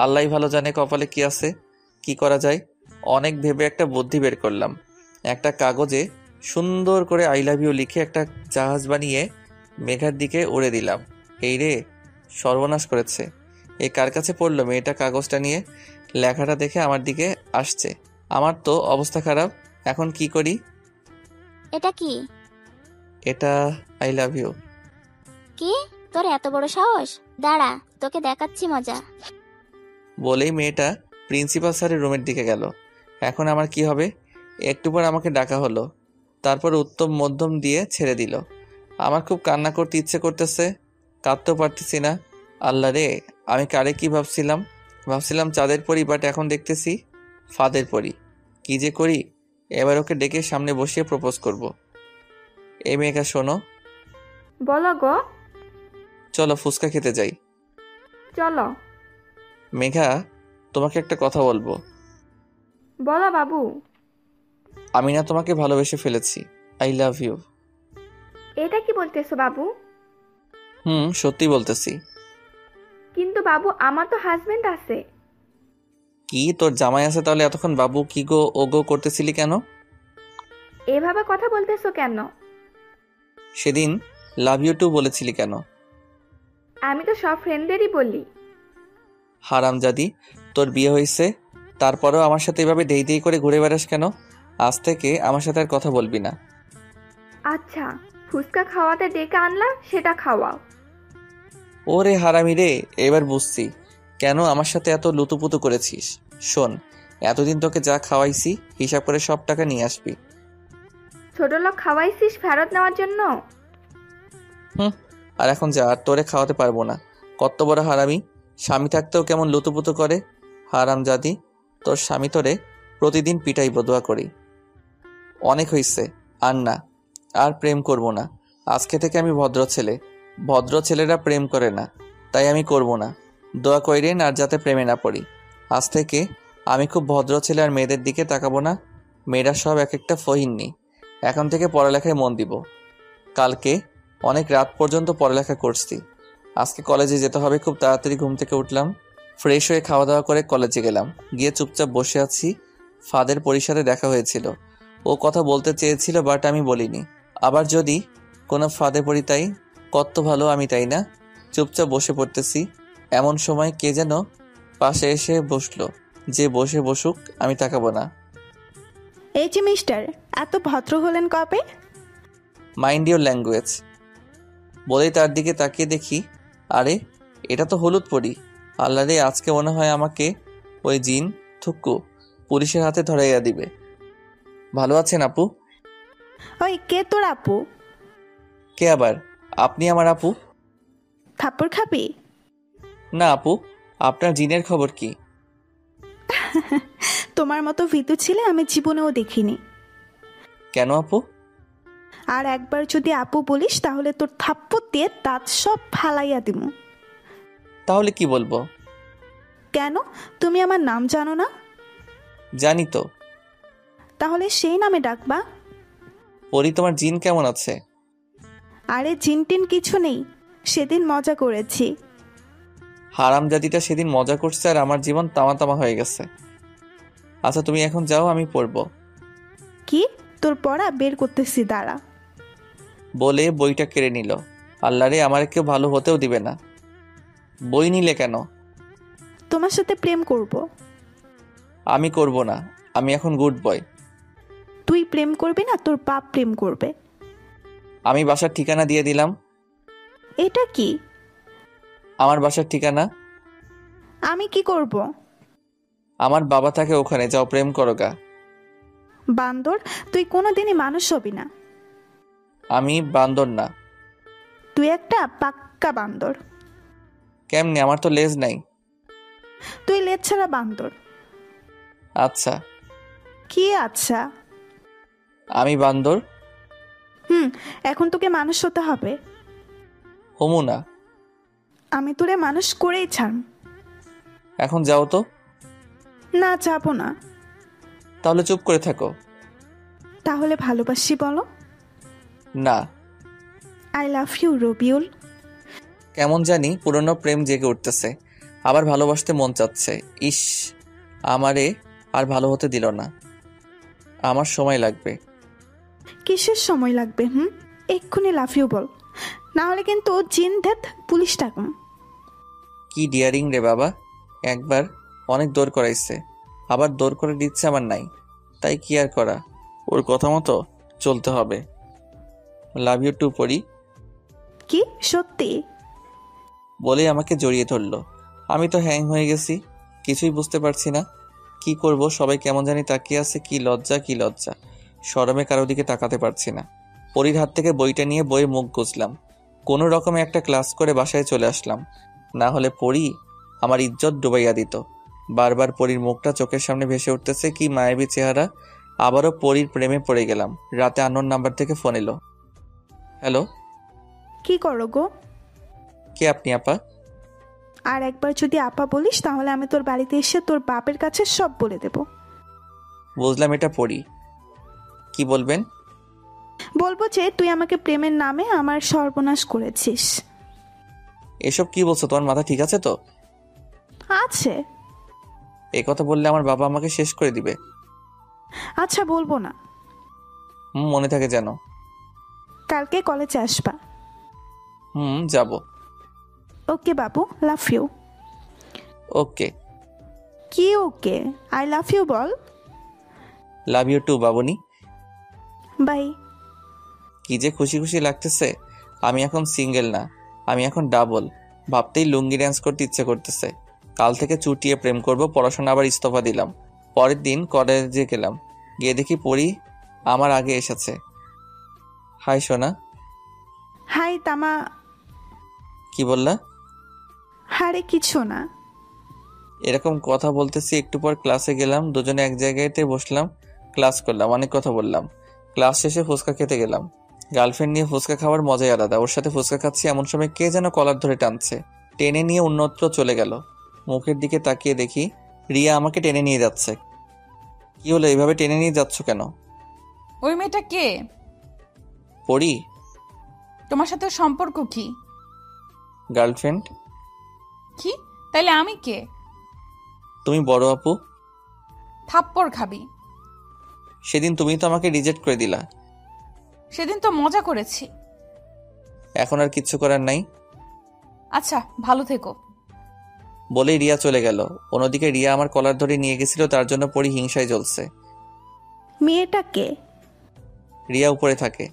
আল্লাহই ভালো জানে, কপালে কি আছে। কি করা যায়? অনেক ভেবে একটা বুদ্ধি বের করলাম। একটা কাগজে সুন্দর করে আই লাভ ইউ লিখে একটা জাহাজ বানিয়ে মেঘার দিকে উড়ে দিলাম। এই রে, সর্বনাশ করেছে। এই কার কাছে পড়লো? মেয়েটা কাগজটা নিয়ে লেখাটা দেখে আমার দিকে আসছে। আমার তো অবস্থা খারাপ। এখন কি করি? এটা কি? এটা আই লাভ ইউ। কি? তোর এত বড় সাহস? দাঁড়া, তোকে দেখাচ্ছি মজা। বলেই মেয়েটা প্রিন্সিপাল স্যারের রুমের দিকে গেল। এখন আমার কি হবে? একটু পর আমাকে ডাকা হলো। তারপর উত্তম মধ্যম দিয়ে ছেড়ে দিল। আমার খুব কান্না করতে ইচ্ছে করতেছে, কাঁদতেও পারতেছি না। আল্লাহ রে, আমি কারে কি ভাবছিলাম চাঁদের পরি, বাট এখন দেখতেছি ফাঁদের পরি। কি যে করি? এবার ওকে ডেকে সামনে বসিয়ে প্রপোজ করব। এই মেয়েকা, শোনো। বলো গো। চলো ফুচকা খেতে যাই। চলো। মেঘা, তোমাকে একটা কথা বলবো। বলো বাবু। আমি না তোমাকে ভালোবেসে ফেলেছি। I love you. এটা কি বলতেছো বাবু? সত্যি বলতেছি। কিন্তু বাবু, আমার তো হাজবেন্ড আছে। কি, তোর জামাই আছে? তাহলে এতক্ষণ বাবু কি গো ও গো করতেছিলি কেন? এভাবে কথা বলতেছো কেন? সেদিন লাভ ইউ টু বলেছিলি কেন? আমি তো সব ফ্রেন্ডদেরই বলি। হারামজাদি, তোর বিয়ে হয়েছে, তারপরেও আমার সাথে এভাবে দেই দেই করে ঘুরে বেড়াস কেন? আজ থেকে আমার সাথে আর কথা বলবি না। আচ্ছা, ফুচকা খাওয়াতে ডেকে আনলাম, সেটা খাওয়াও। ওরে হারামি রে, এবার বুঝছি কেন আমার সাথে এত লুতুপুতু করেছিস। শোন, এতদিন তোকে যা খাওয়াইছি হিসাব করে সব টাকা নিয়ে আসবি। ছোট লোক খাওয়াইছিস ফেরত নেওয়ার জন্য? আর এখন যা, আর তোরে খাওয়াতে পারবো না। কত বড় হারামি! স্বামী থাকতেও কেমন লুতুপুতু করে। হারামজাদি, তোর স্বামী তোরে প্রতিদিন পিটাইব, দোয়া করি। অনেক হইছে, আর না, আর প্রেম করব না। আজকে থেকে আমি ভদ্র ছেলে। ভদ্র ছেলেরা প্রেম করে না, তাই আমি করব না। দোয়া কইরেন আর যাতে প্রেমে না পড়ি। আজ থেকে আমি খুব ভদ্র ছেলে, আর মেয়েদের দিকে তাকাবো না। মেয়েরা সব এক একটা ফহিন্নি। এখন থেকে পড়ালেখায় মন দিব। কালকে অনেক রাত পর্যন্ত পড়ালেখা করছি। আজকে কলেজে যেতে হবে। খুব তাড়াতাড়ি ঘুম থেকে উঠলাম, ফ্রেশ হয়ে খাওয়া দাওয়া করে কলেজে গেলাম। গিয়ে চুপচাপ বসে আছি। ফাদের পরিসারে দেখা হয়েছিল। ও কথা বলতে চেয়েছিল, বাট আমি বলিনি। আবার যদি কোনো ফাঁদে পড়ি তাই। কত ভালো আমি, তাই না? চুপচাপ বসে পড়তেছি, এমন সময় কে যেন পাশে এসে বসলো। যে বসে বসুক, আমি তাকাবো না। এই যে মিস্টার, এত ভদ্র হলেন কবে? মাইন্ড ইউর ল্যাঙ্গুয়েজ বলেই তার দিকে তাকিয়ে দেখি, আরে এটা তো হলুদ পরি। আল্লাহ রে, আজকে মনে হয় আমাকে ওই জিন থুক্কু পুলিশের হাতে ধরাইয়া দিবে। ভালো আছেন আপু? ওই কে তোর আপু? কে আবার? আপনি আমার আপু? থাপ্পড় খাবি? না আপু, আপনার জিনের খবর কি? তোমার মতো ভীতু ছেলে আমি জীবনেও দেখিনি। কেন আপু? আর একবার যদি আপু বলিস তাহলে তোর থাপ্পড় দিয়ে দাঁত সব ফালাইয়া দিমু। তাহলে কি বলবো? কেন, তুমি আমার নাম জানো না? জানি তো। তাহলে সেই নামে ডাকবা। পরি, তোমার জিন কেমন আছে? আরে জিনটিন কিছু নেই, সেদিন মজা করেছি। হারামজাদিটা সেদিন মজা করছে আর আমার জীবন তামা তামা হয়ে গেছে। আচ্ছা তুমি এখন যাও, আমি পড়বো। কি? তোর পড়া বের করতেছি, দাঁড়া। বলে বইটা কেড়ে নিল। আল্লাহ রে, আমার কেউ ভালো হতেও দিবে না। বই নিলে কেন? তোমার সাথে প্রেম করব। আমি করব না, আমি এখন গুড বয়। তুই প্রেম করবি না, তোর বাপ প্রেম করবে। আমি বাসার ঠিকানা দিয়ে দিলাম। এটা কি? আমার বাসার ঠিকানা। আমি কি করব? আমার বাবা থাকে ওখানে, যাও প্রেম করো গা। বান্দর, তুই কোনোদিনই মানুষ হবি না। আমি বান্দর না। তুই একটা পাক্কা বান্দর। কেমনে? আমার তো লেজ নাই। তুই লেজ ছাড়া বান্দর। আচ্ছা। কি আচ্ছা? আমি বান্দর। এখন তোকে মানুষ হতে হবে। হমু না। আমি তোরে মানুষ করেই ছাড়। এখন যাও তো। না, যাবো না। তাহলে চুপ করে থাকো। তাহলে ভালোবাসি বলো। না। I love you Rabiul. কেমন জানি পুরনো প্রেম জেগে উঠতেছে, আবার ভালোবাসতে মন চাচ্ছে। ইস, আমারে আর ভালো হতে দিল না। আমার সময় লাগবে। কিসের সময় লাগবে? এক্ষুনি লাভ ইউ বল, না হলে কিন্তু জিন ধ্যাত পুলিশ ডাকুম। কি ডিয়ারিং রে বাবা। একবার অনেক দৌড় করাইছে, আবার দৌড় করে দিচ্ছে আমার নাই। তাই কি আর করা, ওর কথা মতো চলতে হবে। লাভ ইউ টু পরি। কি সত্যি? বলেই আমাকে জড়িয়ে ধরলো। আমি তো হ্যাং হয়ে গেছি, কিছুই বুঝতে পারছি না কি করব। সবাই কেমন জানি তাকিয়ে আছে। কি লজ্জা, কি লজ্জা। শরমে কারো দিকে তাকাতে পারছি না। পরির হাত থেকে বইটা নিয়ে বইয়ে মুখ গুজলাম। কোনো রকমে একটা ক্লাস করে বাসায় চলে আসলাম, না হলে পরি আমার ইজ্জত ডুবাইয়া দিত। বারবার পরির মুখটা চোখের সামনে ভেসে উঠতেছে, কি মায়াবী চেহারা। আবারও পরির প্রেমে পড়ে গেলাম। রাতে আননোন নাম্বার থেকে ফোন এলো। হ্যালো। কি করো গো? কে আপনি আপা? আর একবার যদি আপা বলিস তাহলে আমি তোর বাড়িতে এসে তোর বাপের কাছে সব বলে দেব। বুঝলাম, এটা পরি। কি বলবেন? বলবো যে তুই আমাকে প্রেমের নামে আমার সর্বনাশ করেছিস। এসব কি বলছো? তোমার মাথা ঠিক আছে তো? আছে। এই কথা বললে আমার বাবা আমাকে শেষ করে দিবে। আচ্ছা, বলবো না। মনে থাকে যেন। কালকে কলেজে আসবা। যাব। ওকে বাবু, লাভ ইউ। ওকে। কি ওকে? আই লাভ ইউ বল। লাভ ইউ টু বাবুনি। বাই। কি যে খুশি খুশি লাগতেছে। আমি এখন সিঙ্গেল না, আমি এখন ডাবল। ভাবতেই লুঙ্গি ড্যান্স করতে ইচ্ছে করতেছে। কাল থেকে চুটিয়ে প্রেম করব। পড়াশোনা আবার ইস্তফা দিলাম। পরের দিন কলেজে গেলাম, গিয়ে দেখি পরি আমার আগে এসেছে। হাই সোনা। হাই তামা। কি বললা? হারে কিছু না। এরকম কথা বলতেছি। একটু পর ক্লাসে গেলাম, দুজনে এক জায়গাতে বসলাম, ক্লাস করলাম, অনেক কথা বললাম। ক্লাস শেষে ফুচকা খেতে গেলাম। গার্লফ্রেন্ড নিয়ে ফুচকা খাওয়ার মজাই আলাদা। ওর সাথে ফুচকা খাচ্ছি, এমন সময় কে যেন কলার ধরে টানছে, টেনে নিয়ে অন্যত্র চলে গেল। মুখের দিকে তাকিয়ে দেখি রিয়া আমাকে টেনে নিয়ে যাচ্ছে। কি হলো, এইভাবে টেনে নিয়ে যাচ্ছ কেন? ওই মেয়েটা কে? পড়ি, তোমার সাথে ওর সম্পর্ক কি? গার্লফ্রেন্ড। কি? তাইলে আমি কে? তুমি বড় আপু। থাপ্পড় খাবি। সেদিন তুমি তো আমাকে রিজেক্ট করে দিলা। সেদিন তো মজা করেছি। এখন আর কিচ্ছু করার নাই। আচ্ছা, ভালো থেকো। বলেই রিয়া চলে গেল। অন্যদিকে রিয়া আমার কলার ধরে নিয়ে গেছিল, তার জন্য পড়ি হিংসায় জ্বলছে। মেয়েটা কে? রিয়া উপরে থাকে।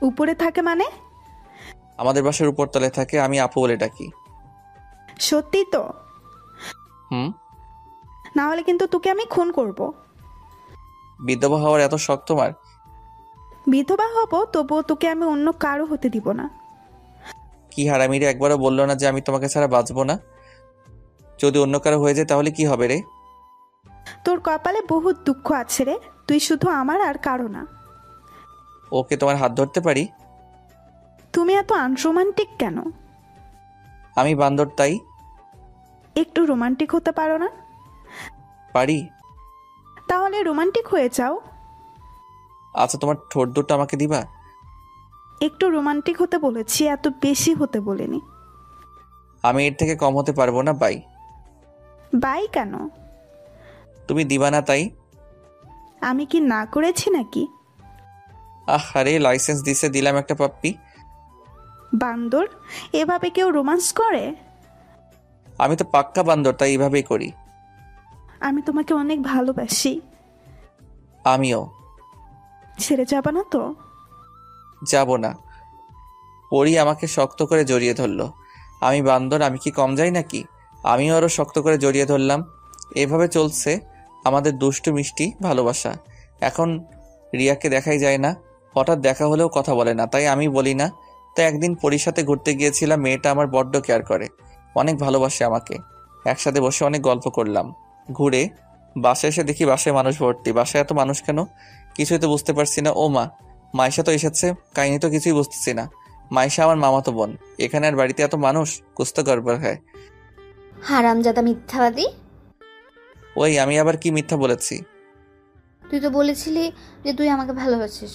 উপরে থাকে মানে? আমাদের বাসার উপর তলায় থাকে, আমি আপু বলে ডাকি। সত্যি তো? হুম। না হলে কিন্তু তোকে আমি খুন করব। বিধবা হওয়ার এত শখ তোমার? বিধবা হব, তবুও তোকে আমি অন্য কারো হতে দিব না। কি হারামিরে, একবারও বললো না যে আমি তোমাকে ছাড়া বাঁচবো না? যদি অন্য কারো হয়ে যায় তাহলে কি হবে রে? তোর কপালে বহুত দুঃখ আছে রে, তুই শুধু আমার আর কারো না। ওকে, তোমার হাত ধরতে পারি? তুমি এত আনরোমান্টিক কেন? আমি বান্দর তাই। একটু রোমান্টিক হতে পারো না? পারি। তাহলে রোমান্টিক হয়ে যাও। আচ্ছা, তোমার ঠোঁট দুটো আমাকে দিবা? একটু রোমান্টিক হতে বলেছি, এত বেশি হতে বলিনি। আমি এর থেকে কম হতে পারবো না, বাই। বাই কেন? তুমি দিবা না তাই। আমি কি না করেছি নাকি? আরে লাইসেন্স দিছে, দিলাম একটা পাপ্পি। বান্দর, এভাবে কেউ রোমান্স করে? আমি তো পাক্কা বান্দর, তাই এইভাবেই করি। আমি তোমাকে অনেক ভালোবাসি। আমিও। ছেড়ে যাবা না তো? যাব না। পরি আমাকে শক্ত করে জড়িয়ে ধরলো। আমি বান্দর, আমি কি কম যাই নাকি? আমিও আরো শক্ত করে জড়িয়ে ধরলাম। এভাবে চলছে আমাদের দুষ্টু মিষ্টি ভালোবাসা। এখন রিয়াকে দেখাই যায় না, হঠাৎ দেখা হলেও কথা বলে না, তাই আমি বলি না। তাই একদিন পরির সাথে ঘুরতে গিয়েছিলাম। মেয়েটা আমার বড্ড কেয়ার করে, অনেক ভালোবাসে আমাকে। একসাথে বসে অনেক গল্প করলাম। ঘুরে বাসায় এসে দেখি বাসায় মানুষ ভর্তি। বাসায় এত মানুষ কেন, কিছুই তো বুঝতে পারছি না। ও মা, মাইশা তো এসেছে। কাহিনী তো কিছুই বুঝতেছি না। মাইশা আমার মামাতো বোন, এখানে আর বাড়িতে এত মানুষ, কুস্ত গড়বড় হয়। হারামজাদা মিথ্যাবাদী! ওই, আমি আবার কি মিথ্যা বলেছি? তুই তো বলেছিলি যে তুই আমাকে ভালোবাসিস,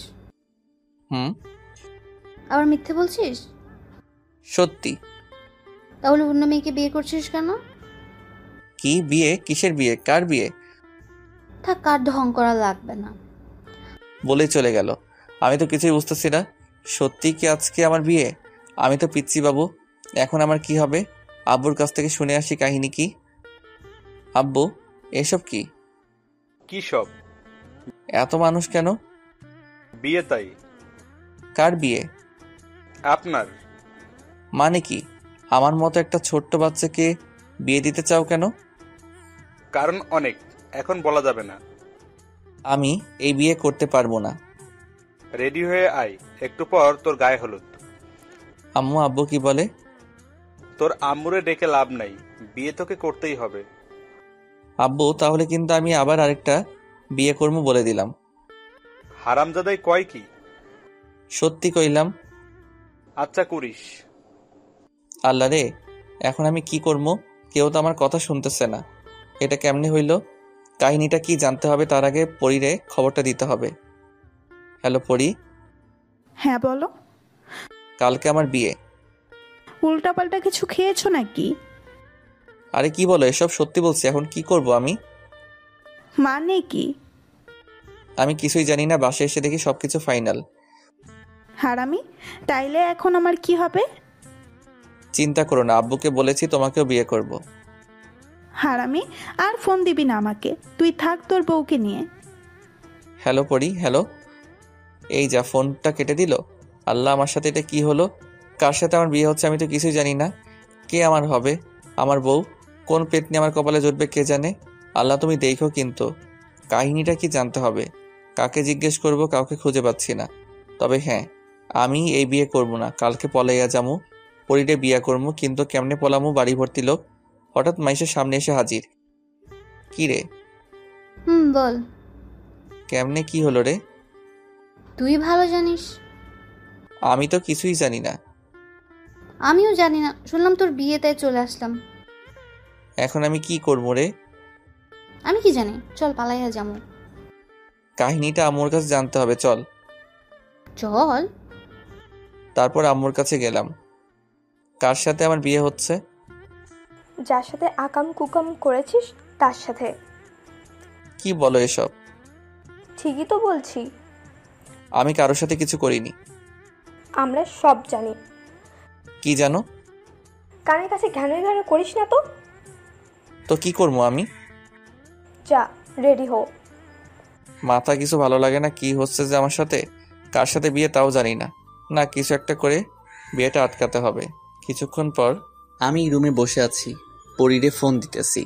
হুম। আবার মিথ্যে বলছিস? সত্যি। তাহলে অন্য মেয়েকে বিয়ে করছিস কেন? কি বিয়ে? কিসের বিয়ে? কার বিয়ে? থাক, কার ঢং করা লাগবে না। বলেই চলে গেল। আমি তো কিছুই বুঝতেছি না। সত্যি কি আজকে আমার বিয়ে? আমি তো পিচ্ছি বাবু। এখন আমার কি হবে? আব্বুর কাছ থেকে শুনে আসি কাহিনী কি। আব্বু, এসব কি? কি সব? এত মানুষ কেন? বিয়ে তাই। কার বিয়ে? আপনার। মানে কি? আমার মতো একটা ছোট্ট বাচ্চাকে বিয়ে দিতে চাও কেন? কারণ অনেক, এখন বলা যাবে না। আমি এই বিয়ে করতে পারবো না। রেডি হয়ে আয়, একটু পর তোর গায়ে হলুদ। আম্মু আব্বু কি বলে? তোর আম্মুরে ডেকে লাভ নাই, বিয়ে তোকে করতেই হবে। আব্বু, তাহলে কিন্তু আমি আবার আরেকটা বিয়ে করবো বলে দিলাম। হারামজাদাই কয় কি? সত্যি কইলাম। আচ্ছা করিস। আল্লাহ রে, এখন আমি কি করবো? কেউ তো আমার কথা শুনতেছে না। এটা কেমনে হইল? কাহিনীটা কি জানতে হবে, তার আগে পরীরে খবরটা দিতে হবে। হ্যালো পরী। হ্যাঁ বলো। কালকে আমার বিয়ে। উল্টাপাল্টা কিছু খেয়েছো নাকি? আরে কি বলো এসব? সত্যি বলছি। এখন কি করব আমি? মানে কি? আমি কিছুই জানি না। বাসায় এসে দেখি সবকিছু ফাইনাল। হারামি, তাইলে এখন আমার কি হবে? চিন্তা করো না, আব্বুকে বলেছি তোমাকেও বিয়ে করব। হারামি, আর ফোন দিবি না আমাকে, তুই থাক তোর বউকে নিয়ে। হ্যালো পরী, হ্যালো। এই যা, ফোনটা কেটে দিল। আল্লাহ, আমার সাথে এটা কি হলো? কার সাথে আমার বিয়ে হচ্ছে আমি তো কিছুই জানি না। কে আমার হবে? আমার বউ? কোন পেতনি আমার কপালে জুটবে কে জানে। আল্লাহ তুমি দেখো, কিন্তু কাহিনীটা কি জানতে হবে। কাকে জিজ্ঞেস করব, কাউকে খুঁজে পাচ্ছি না। তবে হ্যাঁ, আমি এই বিয়ে করব না। কালকে পলাইয়া যামু, পরীরে বিয়ে করবো। কিন্তু কেমনে পলামু? বাড়ি ভর্তি লোক। হঠাৎ মাইশের সামনে এসে হাজির। কি রে? বল। কেমনে কি হলো রে? তুই ভালো জানিস। আমি তো কিছুই জানি না। আমিও জানি না, শুনলাম তোর বিয়ে, তাই চলে আসলাম। এখন আমি কি করবো রে? আমি কি জানি, চল পালাইয়া যাবো। কাহিনীটা আম্মুর কাছে জানতে হবে, চল। চল। তারপর আম্মুর কাছে গেলাম। কার সাথে আমার বিয়ে হচ্ছে? যার সাথে আকাম কুকাম করেছিস তার সাথে। কি বলো এসব? ঠিকই তো বলছি। আমি কারোর সাথে কিছু করিনি। আমরা সব জানি। কি জানো? কানের কাছে ঘ্যানো ঘ্যানো করিস না তো। তো কি করবো আমি? যা, রেডি হো। মাথা কিছু ভালো লাগে না, কি হচ্ছে যে আমার সাথে? কার সাথে বিয়ে তাও জানি না। না, কিছু একটা করে বিয়েটা আটকাতে হবে। কিছুক্ষণ পর আমি রুমে বসে আছি, পরিরে ফোন দিতেছি,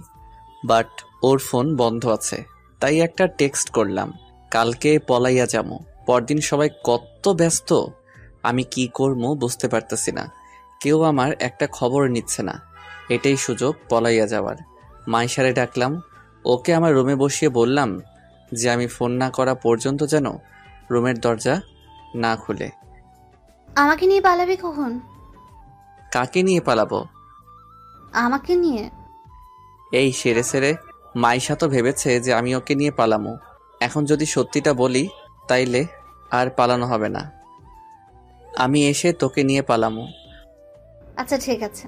বাট ওর ফোন বন্ধ আছে। তাই একটা টেক্সট করলাম, কালকে পলাইয়া যাবো। পরদিন সবাই কত ব্যস্ত, আমি কি করবো বুঝতে পারতেছি না। কেউ আমার একটা খবর নিচ্ছে না। এটাই সুযোগ পলাইয়া যাওয়ার। মাইশারে ডাকলাম, ওকে আমার রুমে বসিয়ে বললাম যে আমি ফোন না করা পর্যন্ত যেন রুমের দরজা না খুলে। আমাকে নিয়ে পালাবি কখন? কাকে নিয়ে পালাবো? আমাকে নিয়ে। এই সেরে সেরে মাইশা তো ভেবেছে যে আমি ওকে নিয়ে পালামো। এখন যদি সত্যিটা বলি তাইলে আর পালানো হবে না। আমি এসে তোকে নিয়ে পালামো। আচ্ছা ঠিক আছে।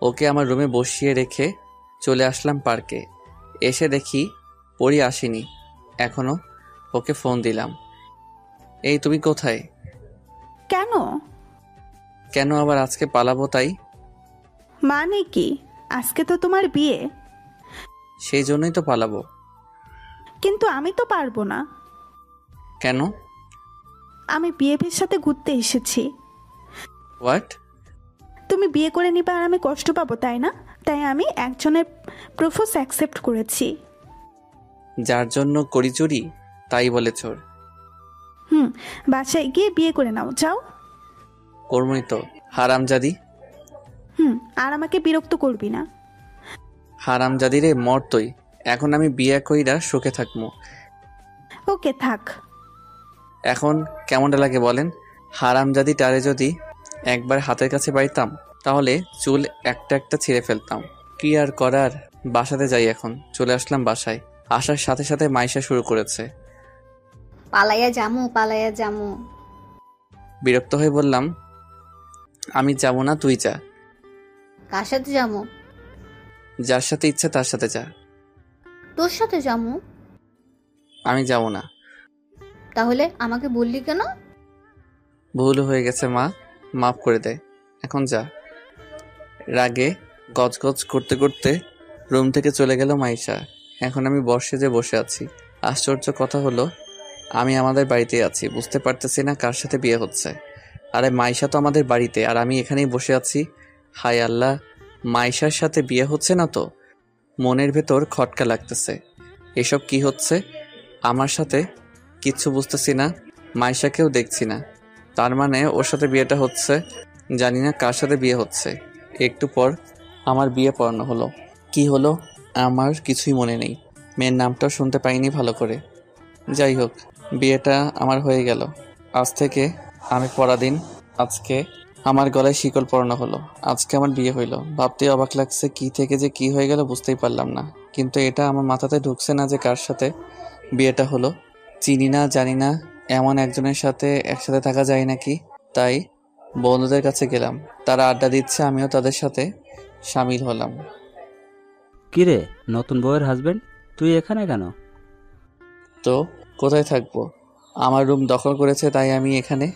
ওকে আমার রুমে বসিয়ে রেখে চলে আসলাম পার্কে। এসে দেখি পরি আসেনি এখনো। ওকে ফোন দিলাম, এই তুমি কোথায়? কেন? কেন আবার আজকে পালাবো তাই। মানে কি? আজকে তো তোমার বিয়ে। সেই জন্যই তো পালাবো। কিন্তু আমি তো পারবো না। কেন? আমি বিয়ের সাথে ঘুরতে এসেছি। হোয়াট? তুমি বিয়ে করে নিবা আর আমি কষ্ট পাবো, তাই না? তাই আমি একজনের প্রপোজ অ্যাকসেপ্ট করেছি। যার জন্য করি চুরি তাই বলে চোর। বাসায় গিয়ে বিয়ে করে নাও, যাও। কর্মই তো, হারামজাদি। আর আমাকে বিরক্ত করবি না। হারামজাদি রে, মর তুই। এখন আমি বিয়ে কইরা সুখে থাকবো। ওকে থাক। এখন কেমনটা লাগে বলেন? হারামজাদি টারে যদি একবার হাতের কাছে পাইতাম তাহলে চুল একটা একটা ছিঁড়ে ফেলতাম। কি আর করার, বাসাতে যাই এখন। চলে আসলাম বাসায়। আসার সাথে সাথে মাইশা শুরু করেছে, পালাইয়া জামু, পালাইয়া জামু। বিরক্ত হয়ে বললাম, আমি যাবো না, তুই যা। কার সাথে জামু? যার সাথে ইচ্ছে তার সাথে যা। তোর সাথে জামু। আমি যাবো না। তাহলে আমাকে বললি কেন? ভুল হয়ে গেছে মা, মাফ করে দে, এখন যা। রাগে গজগজ করতে করতে রুম থেকে চলে গেল মাইশা। এখন আমি বর্ষে বসে আছি। আশ্চর্য কথা হলো, আমি আমাদের বাড়িতে আছি, বুঝতে পারতেছি না কার সাথে বিয়ে হচ্ছে। আরে মাইশা তো আমাদের বাড়িতে, আর আমি এখানেই বসে আছি। হায় আল্লাহ, মাইশার সাথে বিয়ে হচ্ছে না তো? মনের ভেতর খটকা লাগতেছে। এসব কি হচ্ছে আমার সাথে? কিচ্ছু বুঝতেছি না। মাইশাকেও দেখছি না, তার মানে ওর সাথে বিয়েটা হচ্ছে। জানি না কার সাথে বিয়ে হচ্ছে। একটু পর আমার বিয়ে পড়ানো হলো। কি হলো আমার কিছুই মনে নেই। মেয়ের নামটাও শুনতে পাইনি ভালো করে। যাই হোক, বিয়েটা আমার হয়ে গেল। আজ থেকে আমি পরাধীন। আজকে আমার গলায় শিকল পরানো হলো। আজকে আমার বিয়ে হইল। ভাবতে অবাক লাগছে, কি থেকে যে কি হয়ে গেল বুঝতেই পারলাম না। কিন্তু এটা আমার মাথাতে ঢুকছে না যে কার সাথে বিয়েটা হলো। চিনি না, জানি না, এমন একজনের সাথে একসাথে থাকা যায় নাকি। তাই বন্ধুদের কাছে গেলাম, তারা আড্ডা দিচ্ছে, আমিও তাদের সাথে সামিল হলাম। কিরে, নতুন বউয়ের হাজবেন্ড, তুই এখানে কেন? তো কোথায় থাকবো? আমার রুম দখল করেছে, তাই আমি এখানে।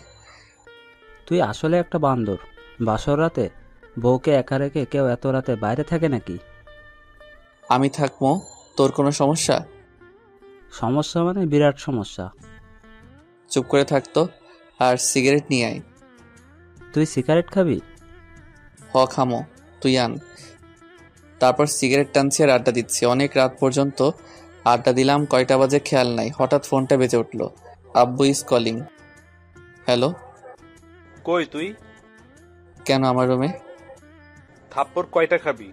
তুই আসলে একটা বান্দর। বাসর রাতে বউকে একা রেখে কেউ এত রাতে বাইরে থাকে নাকি? আমি থাকবো, তোর কোনো সমস্যা? সমস্যা মানে বিরাট সমস্যা। চুপ করে থাকতো আর সিগারেট নিয়ে আয়। তুই সিগারেট খাবি? খামো, তুই আন। তারপর সিগারেট টানছি আর আড্ডা দিচ্ছি অনেক রাত পর্যন্ত। আড্ডা দিলাম, কয়টা বাজে খেয়াল নাই। হঠাৎ ফোনটা বেজে উঠল। আব্বু ইজ কলিং। হ্যালো। কই তুই? কেন আমার রুমে? থাপ্পড় কয়টা খাবি?